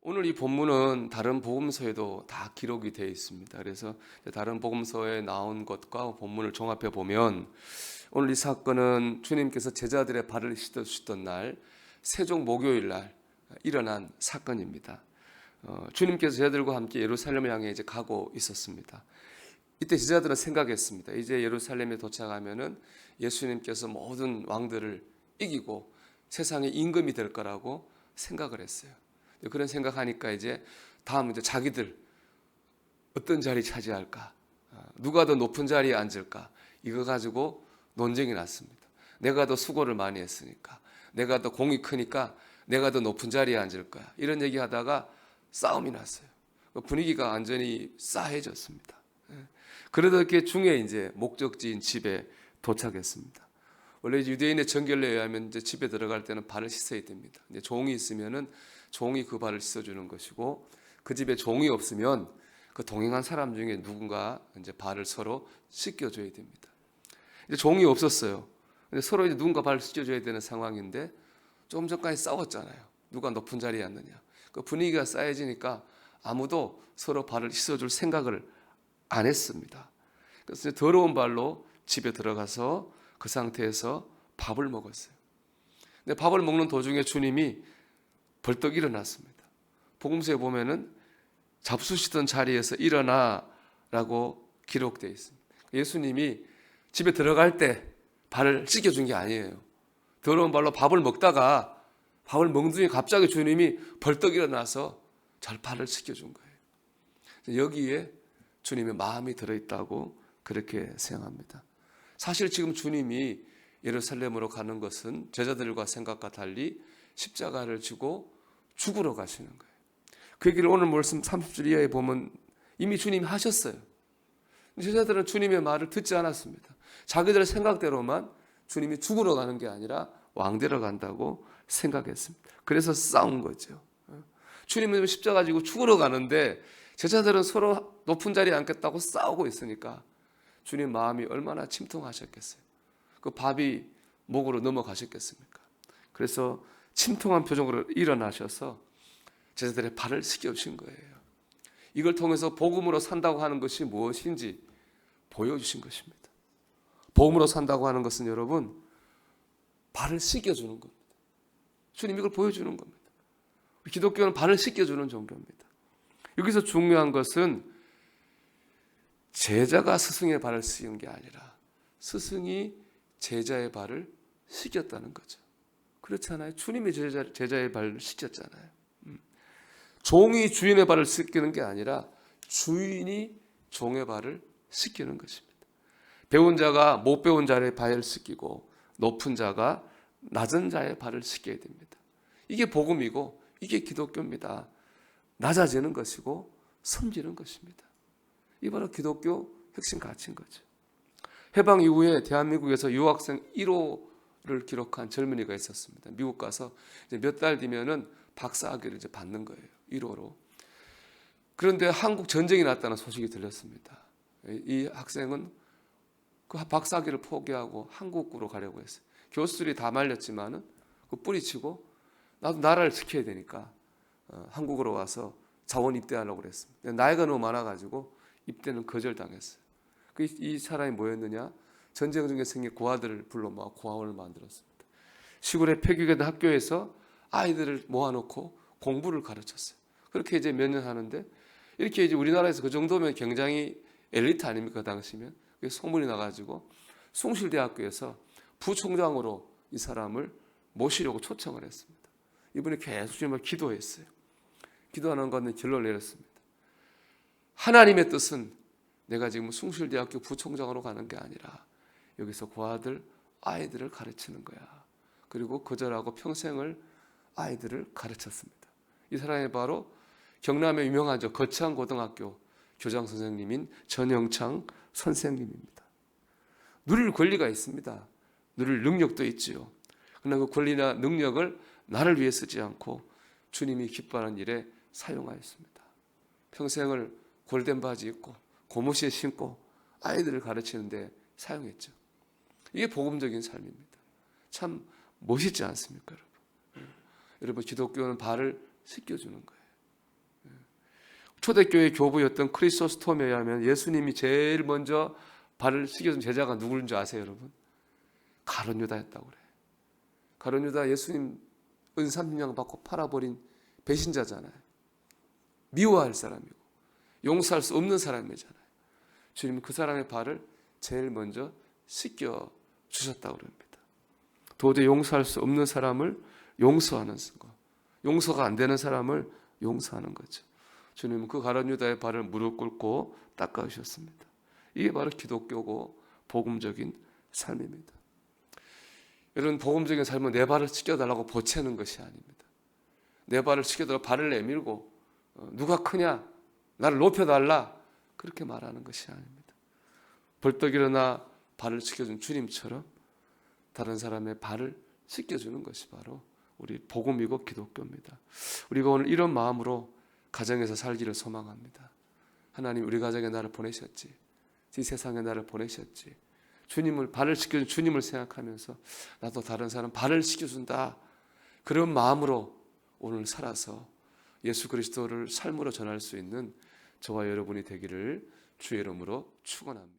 오늘 이 본문은 다른 복음서에도 다 기록이 되어 있습니다. 그래서 다른 복음서에 나온 것과 본문을 종합해 보면 오늘 이 사건은 주님께서 제자들의 발을 씻어주셨던 날, 세종 목요일 날 일어난 사건입니다. 주님께서 제자들과 함께 예루살렘을 향해 이제 가고 있었습니다. 이때 제자들은 생각했습니다. 이제 예루살렘에 도착하면은 예수님께서 모든 왕들을 이기고 세상의 임금이 될 거라고 생각을 했어요. 그런 생각하니까 이제 다음 이제 자기들 어떤 자리 차지할까, 누가 더 높은 자리에 앉을까, 이거 가지고 논쟁이 났습니다. 내가 더 수고를 많이 했으니까, 내가 더 공이 크니까 내가 더 높은 자리에 앉을 거야, 이런 얘기하다가 싸움이 났어요. 분위기가 완전히 싸해졌습니다. 그러다 이렇게 중에 이제 목적지인 집에 도착했습니다. 원래 유대인의 정결례에 의하면 이제 집에 들어갈 때는 발을 씻어야 됩니다. 이제 종이 있으면은 종이 그 발을 씻어주는 것이고, 그 집에 종이 없으면 그 동행한 사람 중에 누군가 이제 발을 서로 씻겨줘야 됩니다. 이제 종이 없었어요. 근데 서로 이제 누군가 발을 씻겨줘야 되는 상황인데 조금 전까지 싸웠잖아요. 누가 높은 자리에 앉느냐. 그 분위기가 싸해지니까 아무도 서로 발을 씻어줄 생각을 안 했습니다. 그래서 더러운 발로 집에 들어가서 그 상태에서 밥을 먹었어요. 근데 밥을 먹는 도중에 주님이 벌떡 일어났습니다. 복음서에 보면은 잡수시던 자리에서 일어나라고 기록되어 있습니다. 예수님이 집에 들어갈 때 발을 씻겨준 게 아니에요. 더러운 발로 밥을 먹다가 밥을 먹는 중에 갑자기 주님이 벌떡 일어나서 잘 발을 씻겨준 거예요. 여기에 주님의 마음이 들어있다고 그렇게 생각합니다. 사실 지금 주님이 예루살렘으로 가는 것은 제자들과 생각과 달리 십자가를 지고 죽으러 가시는 거예요. 그 얘기를 오늘 말씀 30절 이하에 보면 이미 주님이 하셨어요. 제자들은 주님의 말을 듣지 않았습니다. 자기들의 생각대로만 주님이 죽으러 가는 게 아니라 왕되러 간다고 생각했습니다. 그래서 싸운 거죠. 주님은 십자가 지고 죽으러 가는데 제자들은 서로 높은 자리에 앉겠다고 싸우고 있으니까 주님 마음이 얼마나 침통하셨겠어요. 그 밥이 목으로 넘어가셨겠습니까? 그래서 침통한 표정으로 일어나셔서 제자들의 발을 씻겨주신 거예요. 이걸 통해서 복음으로 산다고 하는 것이 무엇인지 보여주신 것입니다. 복음으로 산다고 하는 것은 여러분, 발을 씻겨주는 겁니다. 주님 이걸 보여주는 겁니다. 기독교는 발을 씻겨주는 종교입니다. 여기서 중요한 것은 제자가 스승의 발을 씻은 게 아니라 스승이 제자의 발을 씻겼다는 거죠. 그렇잖아요. 주님이 제자의 발을 씻겼잖아요. 종이 주인의 발을 씻기는 게 아니라 주인이 종의 발을 씻기는 것입니다. 배운 자가 못 배운 자의 발을 씻기고 높은 자가 낮은 자의 발을 씻겨야 됩니다. 이게 복음이고 이게 기독교입니다. 낮아지는 것이고 섬기는 것입니다. 이 바로 기독교 핵심 가치인 거죠. 해방 이후에 대한민국에서 유학생 1호를 기록한 젊은이가 있었습니다. 미국 가서 몇 달 뒤면은 박사학위를 이제 받는 거예요. 1호로. 그런데 한국 전쟁이 났다는 소식이 들렸습니다. 이 학생은 그 박사학위를 포기하고 한국으로 가려고 했어요. 교수들이 다 말렸지만은 그 뿌리치고 나도 나라를 지켜야 되니까 한국으로 와서 자원 입대하려고 그랬습니다. 나이가 너무 많아가지고 입대는 거절당했어요. 이 사람이 뭐였느냐? 전쟁 중에 생긴 고아들을 불러 모아 고아원을 만들었습니다. 시골의 폐교계된 학교에서 아이들을 모아놓고 공부를 가르쳤어요. 그렇게 이제 몇 년 하는데 이렇게 이제 우리나라에서 그 정도면 굉장히 엘리트 아닙니까? 그 당시면. 소문이 나가지고 숭실대학교에서 부총장으로 이 사람을 모시려고 초청을 했습니다. 이분이 계속 주님을 기도했어요. 기도하는 건데 결론을 내렸습니다. 하나님의 뜻은 내가 지금 숭실대학교 부총장으로 가는 게 아니라 여기서 고아들, 아이들을 가르치는 거야. 그리고 거절하고 평생을 아이들을 가르쳤습니다. 이 사람이 바로 경남의 유명하죠. 거창고등학교 교장 선생님인 전영창 선생님입니다. 누릴 권리가 있습니다. 누릴 능력도 있지요. 그러나 그 권리나 능력을 나를 위해 쓰지 않고 주님이 기뻐하는 일에 사용하였습니다. 평생을 골덴 바지 입고 고무신 신고 아이들을 가르치는데 사용했죠. 이게 복음적인 삶입니다. 참 멋있지 않습니까, 여러분? 여러분, 기독교는 발을 씻겨주는 거예요. 초대교회 교부였던 크리소스톰에 의하면 예수님이 제일 먼저 발을 씻겨준 제자가 누구인 줄 아세요, 여러분? 가룟 유다였다고 그래. 가룟 유다 예수님 은삼냥 받고 팔아버린 배신자잖아요. 미워할 사람이고 용서할 수 없는 사람이잖아요. 주님은 그 사람의 발을 제일 먼저 씻겨 주셨다고 그럽니다. 도저히 용서할 수 없는 사람을 용서하는 거, 용서가 안 되는 사람을 용서하는 거죠. 주님은 그 가룟 유다의 발을 무릎 꿇고 닦아주셨습니다. 이게 바로 기독교고 복음적인 삶입니다. 여러분, 복음적인 삶은 내 발을 씻겨달라고 보채는 것이 아닙니다. 내 발을 씻겨달라고 발을 내밀고 누가 크냐, 나를 높여달라, 그렇게 말하는 것이 아닙니다. 벌떡 일어나 발을 씻겨준 주님처럼 다른 사람의 발을 씻겨주는 것이 바로 우리 복음이고 기독교입니다. 우리가 오늘 이런 마음으로 가정에서 살기를 소망합니다. 하나님, 우리 가정에 나를 보내셨지, 이 세상에 나를 보내셨지, 주님을 발을 씻겨준 주님을 생각하면서 나도 다른 사람 발을 씻겨준다, 그런 마음으로 오늘 살아서 예수 그리스도를 삶으로 전할 수 있는 저와 여러분이 되기를 주의 이름으로 축원합니다.